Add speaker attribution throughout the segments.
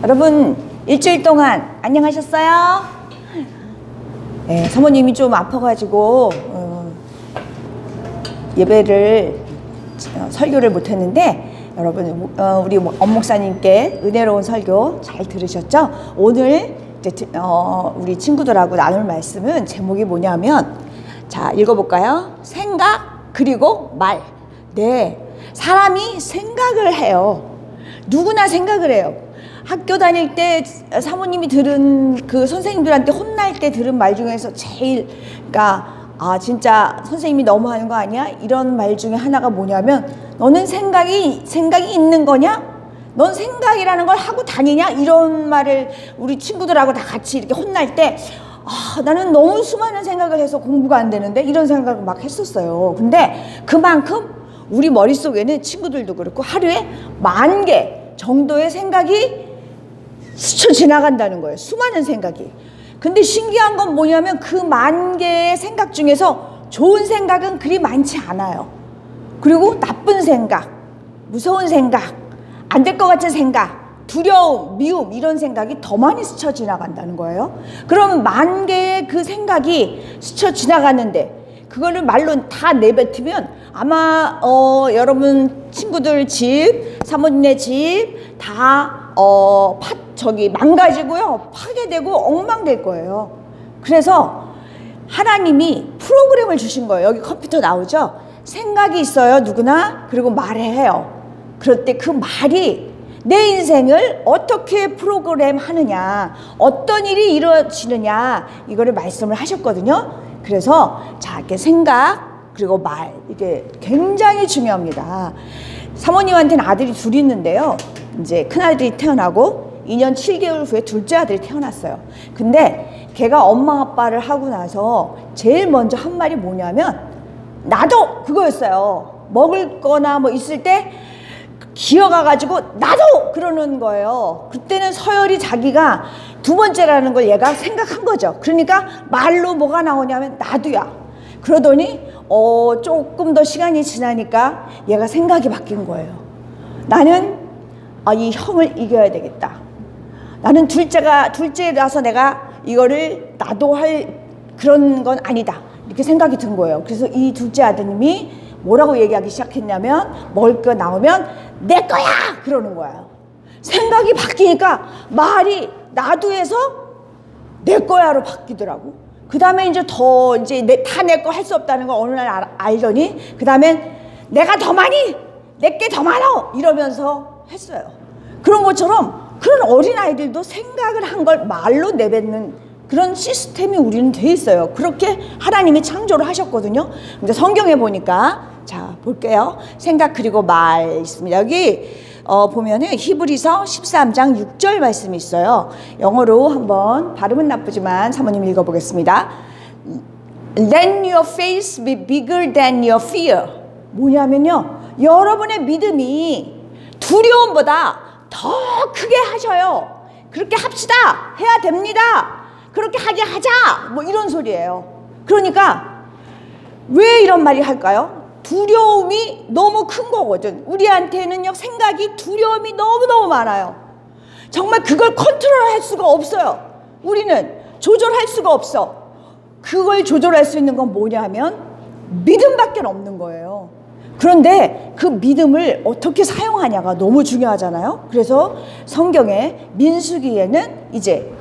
Speaker 1: 여러분 일주일 동안 안녕하셨어요? 네, 사모님이 좀 아파가지고 예배를 설교를 못했는데 여러분 우리 엄목사님께 은혜로운 설교 잘 들으셨죠? 오늘 이제 우리 친구들하고 나눌 말씀은 제목이 뭐냐면, 자 읽어볼까요? 생각 그리고 말. 네, 사람이 생각을 해요. 누구나 생각을 해요. 학교 다닐 때 사모님이 들은 그 선생님들한테 혼날 때 들은 말 중에서 제일, 그러니까 진짜 선생님이 너무하는 거 아니야? 이런 말 중에 하나가 뭐냐면, 너는 생각이 있는 거냐? 넌 생각이라는 걸 하고 다니냐? 이런 말을 우리 친구들하고 다 같이 이렇게 혼날 때 나는 너무 수많은 생각을 해서 공부가 안 되는데, 이런 생각을 막 했었어요. 근데 그만큼 우리 머릿속에는 친구들도 그렇고 하루에 10,000개 정도의 생각이 스쳐 지나간다는 거예요. 수많은 생각이. 근데 신기한 건 뭐냐면 그 10,000개의 생각 중에서 좋은 생각은 그리 많지 않아요. 그리고 나쁜 생각, 무서운 생각, 안 될 것 같은 생각, 두려움, 미움, 이런 생각이 더 많이 스쳐 지나간다는 거예요. 그럼 10,000개의 그 생각이 스쳐 지나가는데 그거를 말로 다 내뱉으면 아마 여러분 친구들 집, 사모님네 집 다 망가지고요, 파괴되고 엉망될 거예요. 그래서 하나님이 프로그램을 주신 거예요. 여기 컴퓨터 나오죠? 생각이 있어요, 누구나. 그리고 말을 해요. 그럴 때 그 말이 내 인생을 어떻게 프로그램 하느냐, 어떤 일이 이루어지느냐, 이거를 말씀을 하셨거든요. 그래서 이렇게 생각 그리고 말, 이게 굉장히 중요합니다. 사모님한테는 아들이 둘이 있는데요, 이제 큰아들이 태어나고 2년 7개월 후에 둘째 아들이 태어났어요. 근데 걔가 엄마 아빠를 하고 나서 제일 먼저 한 말이 뭐냐면 나도, 그거였어요. 먹을 거나 뭐 있을 때 기어가가지고 나도, 그러는 거예요. 그때는 서열이 자기가 두 번째라는 걸 얘가 생각한 거죠. 그러니까 말로 뭐가 나오냐면 나도야. 그러더니 조금 더 시간이 지나니까 얘가 생각이 바뀐 거예요. 나는 이 형을 이겨야 되겠다. 나는 둘째라서 내가 이거를 나도 할 그런 건 아니다, 이렇게 생각이 든 거예요. 그래서 이 둘째 아드님이 뭐라고 얘기하기 시작했냐면, 먹을 거 나오면 내 거야, 그러는 거예요. 생각이 바뀌니까 말이 나도에서 내 거야로 바뀌더라고. 그 다음에 이제 다 내 거 할 수 없다는 걸 어느 날 알더니, 그 다음엔 내가 더 많이, 내게 더 많아, 이러면서 했어요. 그런 것처럼 그런 어린아이들도 생각을 한 걸 말로 내뱉는 그런 시스템이 우리는 돼 있어요. 그렇게 하나님이 창조를 하셨거든요. 근데 성경에 보니까, 자 볼게요. 생각 그리고 말 있습니다. 여기 보면은 히브리서 13장 6절 말씀이 있어요. 영어로 한번, 발음은 나쁘지만 사모님 읽어보겠습니다. Let your faith be bigger than your fear. 뭐냐면요, 여러분의 믿음이 두려움보다 더 크게 하셔요. 그렇게 합시다, 해야 됩니다, 그렇게 하자, 뭐 이런 소리예요. 그러니까 왜 이런 말이 할까요? 두려움이 너무 큰 거거든. 우리한테는요, 생각이, 두려움이 너무너무 많아요. 정말 그걸 컨트롤할 수가 없어요. 우리는 조절할 수가 없어. 그걸 조절할 수 있는 건 뭐냐면 믿음밖에 없는 거예요. 그런데 그 믿음을 어떻게 사용하냐가 너무 중요하잖아요. 그래서 성경의 민수기에는 이제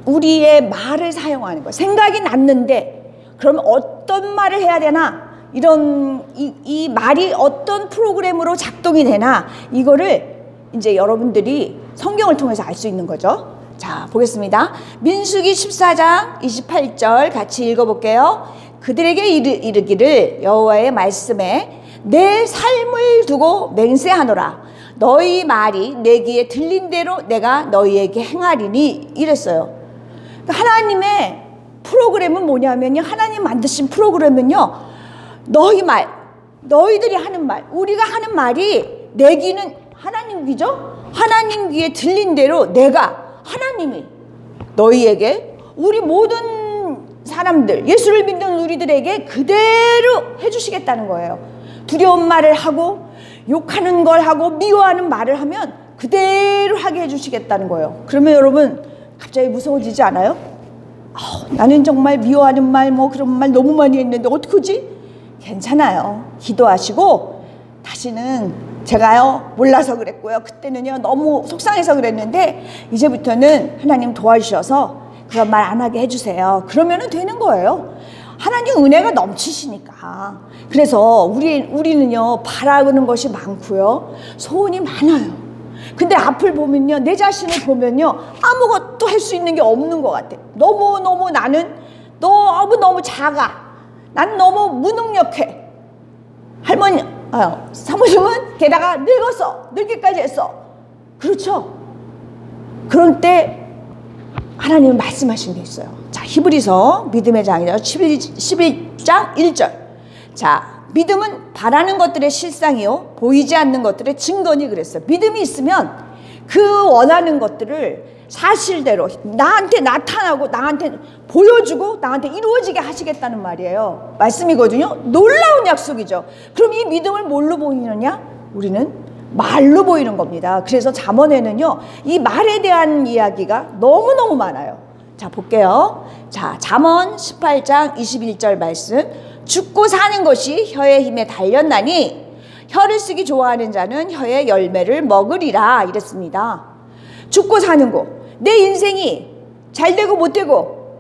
Speaker 1: 우리의 말을 사용하는 거예요. 생각이 났는데 그러면 어떤 말을 해야 되나, 이 말이 어떤 프로그램으로 작동이 되나, 이거를 이제 여러분들이 성경을 통해서 알 수 있는 거죠. 자 보겠습니다. 민수기 14장 28절 같이 읽어볼게요. 그들에게 이르기를 여호와의 말씀에 내 삶을 두고 맹세하노라. 너희 말이 내 귀에 들린 대로 내가 너희에게 행하리니, 이랬어요. 하나님의 프로그램은 뭐냐면요, 하나님 만드신 프로그램은요, 너희 말, 너희들이 하는 말, 우리가 하는 말이 내 귀는 하나님 귀죠? 하나님 귀에 들린 대로 하나님이 너희에게, 우리 모든 사람들, 예수를 믿는 우리들에게 그대로 해주시겠다는 거예요. 두려운 말을 하고 욕하는 걸 하고 미워하는 말을 하면 그대로 하게 해주시겠다는 거예요. 그러면 여러분 갑자기 무서워지지 않아요? 나는 정말 미워하는 말 뭐 그런 말 너무 많이 했는데 어떡하지? 괜찮아요. 기도하시고 다시는 제가요 몰라서 그랬고요. 그때는요 너무 속상해서 그랬는데 이제부터는 하나님 도와주셔서 그런 말 안 하게 해주세요. 그러면 되는 거예요. 하나님 은혜가 넘치시니까. 그래서 우리는요 바라는 것이 많고요 소원이 많아요. 근데 앞을 보면요 내 자신을 보면요 아무것도 할 수 있는 게 없는 것 같아. 너무 나는 너무 작아. 난 너무 무능력해. 사모님은 게다가 늙기까지 했어. 그렇죠? 그럴 때 하나님은 말씀하신 게 있어요. 자, 히브리서 믿음의 장이죠. 11장 1절. 자, 믿음은 바라는 것들의 실상이요 보이지 않는 것들의 증거니 그랬어요. 믿음이 있으면 그 원하는 것들을 사실대로 나한테 나타나고 나한테 보여주고 나한테 이루어지게 하시겠다는 말이에요. 말씀이거든요. 놀라운 약속이죠. 그럼 이 믿음을 뭘로 보이느냐? 우리는 말로 보이는 겁니다. 그래서 잠언에는요 이 말에 대한 이야기가 너무너무 많아요. 자, 볼게요. 자, 잠언 18장 21절 말씀. 죽고 사는 것이 혀의 힘에 달렸나니 혀를 쓰기 좋아하는 자는 혀의 열매를 먹으리라 이랬습니다. 죽고 사는 거, 내 인생이 잘 되고 못 되고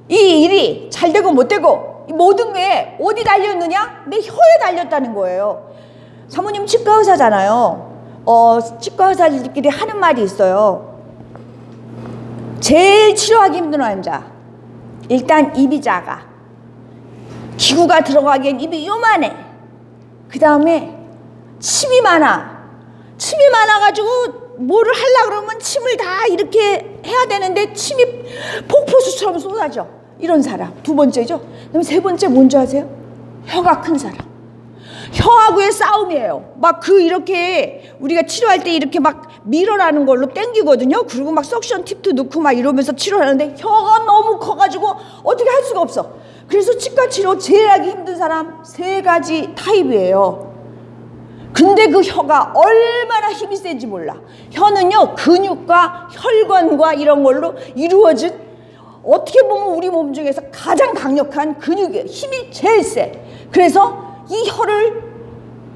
Speaker 1: 이 일이 잘 되고 못 되고 이 모든 게 어디 달렸느냐? 내 혀에 달렸다는 거예요. 사모님 치과 의사잖아요. 치과 의사들끼리 하는 말이 있어요. 제일 치료하기 힘든 환자, 일단 입이 작아. 기구가 들어가기엔 입이 요만해. 그 다음에 침이 많아. 침이 많아가지고 뭐를 하려고 그러면 침을 다 이렇게 해야 되는데 침이 폭포수처럼 쏟아져. 이런 사람. 두 번째죠. 그다음에 세 번째 뭔지 아세요? 혀가 큰 사람. 혀하고의 싸움이에요. 막 이렇게 우리가 치료할 때 이렇게 막 밀어라는 걸로 땡기거든요. 그리고 막 석션 팁도 넣고 막 이러면서 치료하는데 혀가 너무 커가지고 어떻게 할 수가 없어. 그래서 치과 치료 제일 하기 힘든 사람 3가지 타입이에요. 근데 그 혀가 얼마나 힘이 센지 몰라. 혀는요 근육과 혈관과 이런 걸로 이루어진 어떻게 보면 우리 몸 중에서 가장 강력한 근육이에요. 힘이 제일 세. 그래서 이 혀를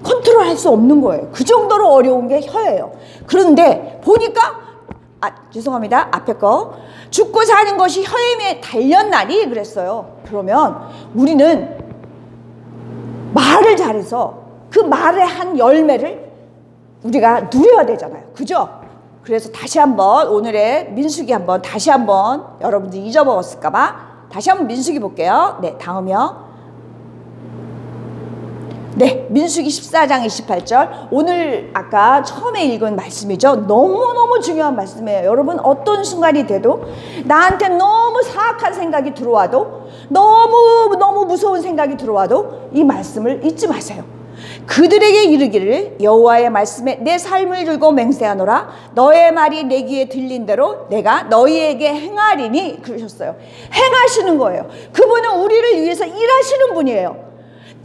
Speaker 1: 컨트롤할 수 없는 거예요. 그 정도로 어려운 게 혀예요. 그런데 보니까 죄송합니다. 앞에 거 죽고 사는 것이 혀에 달렸나니 그랬어요. 그러면 우리는 말을 잘해서 그 말의 한 열매를 우리가 누려야 되잖아요. 그죠? 그래서 다시 한번 오늘의 민수기 한번 다시 한번 여러분들 잊어먹었을까봐 다시 한번 민수기 볼게요. 네, 다음이요. 네, 민수기 14장 28절. 오늘 아까 처음에 읽은 말씀이죠. 너무너무 중요한 말씀이에요. 여러분 어떤 순간이 돼도 나한테 너무 사악한 생각이 들어와도 너무 무서운 생각이 들어와도 이 말씀을 잊지 마세요. 그들에게 이르기를 여호와의 말씀에 내 삶을 들고 맹세하노라. 너의 말이 내 귀에 들린 대로 내가 너희에게 행하리니 그러셨어요. 행하시는 거예요. 그분은 우리를 위해서 일하시는 분이에요.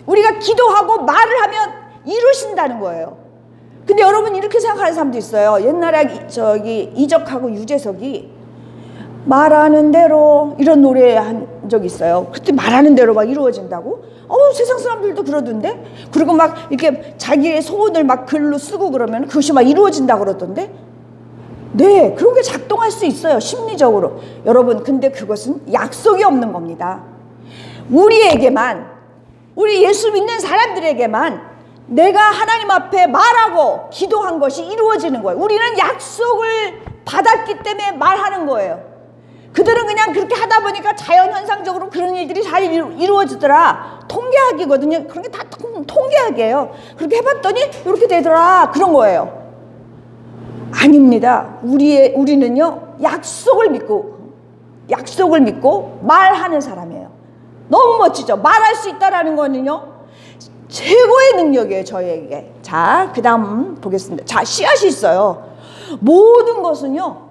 Speaker 1: 우리가 기도하고 말을 하면 이루신다는 거예요. 근데 여러분 이렇게 생각하는 사람도 있어요. 옛날에 이적하고 유재석이 말하는 대로 이런 노래 한 적이 있어요. 그때 말하는 대로 막 이루어진다고? 세상 사람들도 그러던데? 그리고 막 이렇게 자기의 소원을 막 글로 쓰고 그러면 그것이 막 이루어진다고 그러던데? 네, 그런 게 작동할 수 있어요. 심리적으로. 여러분, 근데 그것은 약속이 없는 겁니다. 우리 예수 믿는 사람들에게만 내가 하나님 앞에 말하고 기도한 것이 이루어지는 거예요. 우리는 약속을 받았기 때문에 말하는 거예요. 그들은 그냥 그렇게 하다 보니까 자연현상적으로 그런 일들이 잘 이루어지더라. 통계학이거든요. 그런 게 다 통계학이에요. 그렇게 해봤더니 이렇게 되더라. 그런 거예요. 아닙니다. 우리는요 약속을 믿고 말하는 사람이에요. 너무 멋지죠. 말할 수 있다라는 거는요 최고의 능력이에요. 저희에게. 자, 그 다음 보겠습니다. 자, 씨앗이 있어요. 모든 것은요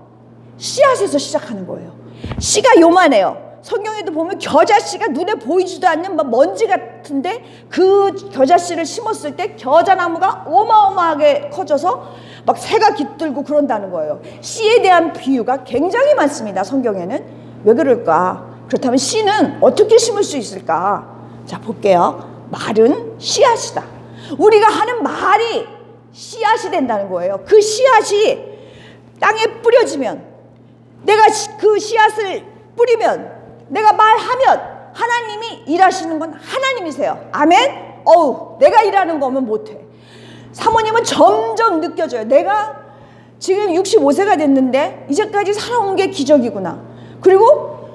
Speaker 1: 씨앗에서 시작하는 거예요. 씨가 요만해요. 성경에도 보면 겨자씨가 눈에 보이지도 않는 막 먼지 같은데 그 겨자씨를 심었을 때 겨자나무가 어마어마하게 커져서 막 새가 깃들고 그런다는 거예요. 씨에 대한 비유가 굉장히 많습니다. 성경에는. 왜 그럴까? 그렇다면 씨는 어떻게 심을 수 있을까? 자, 볼게요. 말은 씨앗이다. 우리가 하는 말이 씨앗이 된다는 거예요. 그 씨앗이 땅에 뿌려지면, 내가 그 씨앗을 뿌리면, 내가 말하면 하나님이 일하시는 건 하나님이세요. 아멘? 내가 일하는 거면 못해. 사모님은 점점 느껴져요. 내가 지금 65세가 됐는데 이제까지 살아온 게 기적이구나. 그리고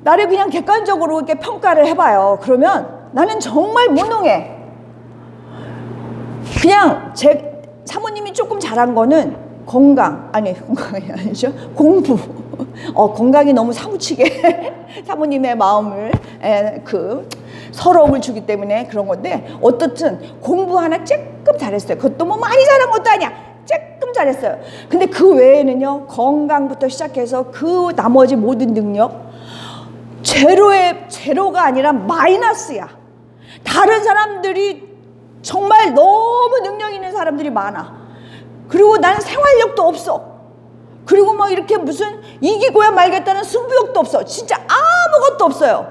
Speaker 1: 나를 그냥 객관적으로 이렇게 평가를 해봐요. 그러면 나는 정말 무능해. 그냥 제 사모님이 조금 잘한 거는 건강이 아니죠. 공부. 건강이 너무 사무치게 사모님의 마음을 서러움을 주기 때문에 그런 건데, 어떻든 공부 하나 조금 잘했어요. 그것도 뭐 많이 잘한 것도 아니야. 조금 잘했어요. 근데 그 외에는요, 건강부터 시작해서 그 나머지 모든 능력, 제로가 아니라 마이너스야. 다른 사람들이 정말 너무 능력 있는 사람들이 많아. 그리고 나는 생활력도 없어. 그리고 막 이렇게 무슨 이기고야 말겠다는 승부욕도 없어. 진짜 아무것도 없어요.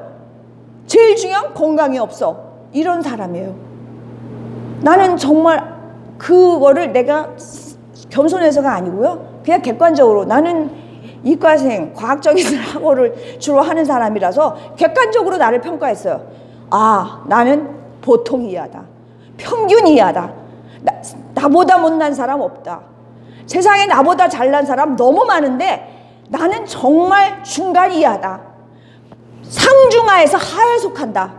Speaker 1: 제일 중요한 건강이 없어. 이런 사람이에요. 나는 정말 그거를 내가 겸손해서가 아니고요, 그냥 객관적으로 나는 이과생, 과학적인 학업을 주로 하는 사람이라서 객관적으로 나를 평가했어요. 나는 보통 이하다. 평균 이하다. 나보다 못난 사람 없다. 세상에 나보다 잘난 사람 너무 많은데 나는 정말 중간 이하다. 상중하에서 하에 속한다.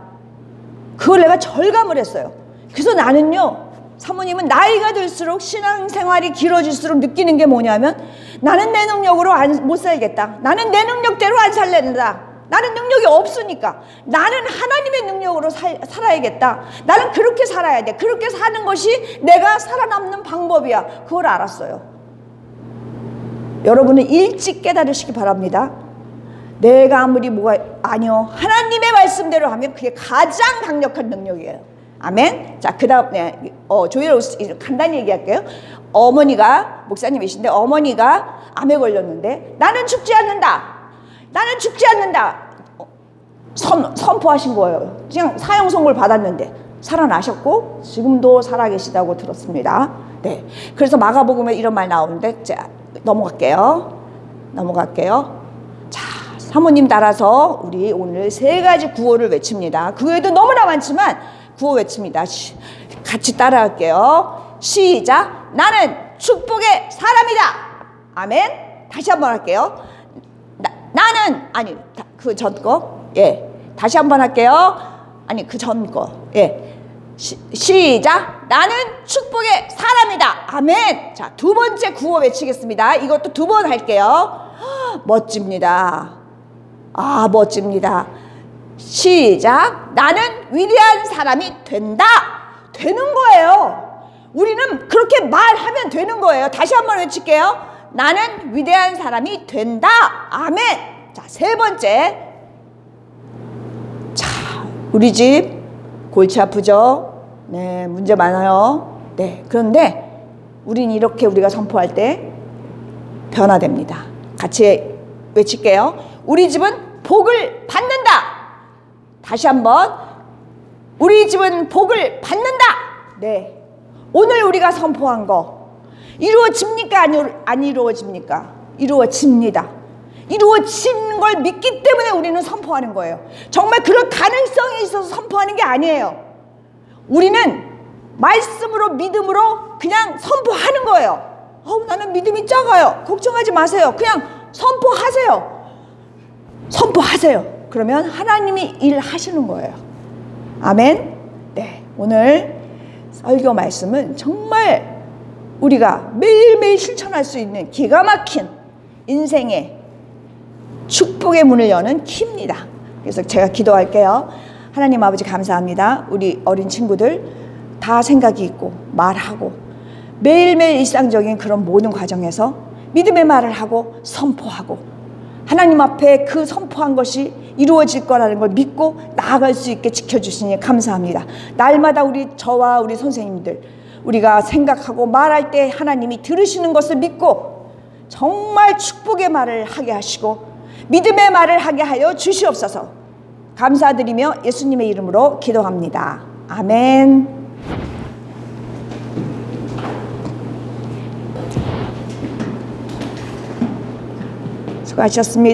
Speaker 1: 그걸 내가 절감을 했어요. 그래서 나는요, 사모님은 나이가 들수록 신앙생활이 길어질수록 느끼는 게 뭐냐면, 나는 내 능력으로 못 살겠다. 나는 내 능력대로 안 살랜다. 나는 능력이 없으니까 나는 하나님의 능력으로 살아야겠다. 나는 그렇게 살아야 돼. 그렇게 사는 것이 내가 살아남는 방법이야. 그걸 알았어요. 여러분은 일찍 깨달으시기 바랍니다. 내가 아무리 아니요, 하나님의 말씀대로 하면 그게 가장 강력한 능력이에요. 아멘. 자, 그 다음 조회로 간단히 얘기할게요. 어머니가 목사님이신데, 어머니가 암에 걸렸는데 나는 죽지 않는다. 나는 죽지 않는다. 선포하신 거예요. 그냥 사형 선고를 받았는데 살아나셨고 지금도 살아계시다고 들었습니다. 네. 그래서 마가복음에 이런 말 나오는데, 자, 넘어갈게요. 자, 사모님 따라서 우리 오늘 3가지 구호를 외칩니다. 그 외에도 너무나 많지만 구호 외칩니다. 같이 따라할게요. 시작. 나는 축복의 사람이다. 아멘. 다시 한번 할게요. 나는, 아니, 그 전 거. 예. 다시 한번 할게요. 아니, 그 전 거. 예. 시작. 나는 축복의 사람이다. 아멘. 자, 2번째 구호 외치겠습니다. 이것도 2번 할게요. 멋집니다. 멋집니다. 시작. 나는 위대한 사람이 된다. 되는 거예요. 우리는 그렇게 말하면 되는 거예요. 다시 한번 외칠게요. 나는 위대한 사람이 된다. 아멘. 자, 3번째. 자, 우리 집 골치 아프죠? 네, 문제 많아요. 네, 그런데 우린 이렇게 우리가 선포할 때 변화됩니다. 같이 외칠게요. 우리 집은 복을 받는다. 다시 한번. 우리 집은 복을 받는다. 네, 오늘 우리가 선포한 거 이루어집니까? 안 이루어집니까? 이루어집니다. 이루어진 걸 믿기 때문에 우리는 선포하는 거예요. 정말 그럴 가능성이 있어서 선포하는 게 아니에요. 우리는 말씀으로, 믿음으로 그냥 선포하는 거예요. 나는 믿음이 작아요. 걱정하지 마세요. 그냥 선포하세요. 선포하세요. 그러면 하나님이 일하시는 거예요. 아멘. 네, 오늘 설교 말씀은 정말 우리가 매일매일 실천할 수 있는 기가 막힌 인생의 축복의 문을 여는 키입니다. 그래서 제가 기도할게요. 하나님 아버지, 감사합니다. 우리 어린 친구들 다 생각이 있고 말하고 매일매일 일상적인 그런 모든 과정에서 믿음의 말을 하고 선포하고 하나님 앞에 그 선포한 것이 이루어질 거라는 걸 믿고 나아갈 수 있게 지켜주시니 감사합니다. 날마다 저와 우리 선생님들, 우리가 생각하고 말할 때 하나님이 들으시는 것을 믿고 정말 축복의 말을 하게 하시고 믿음의 말을 하게 하여 주시옵소서. 감사드리며 예수님의 이름으로 기도합니다. 아멘. 수고하셨습니다.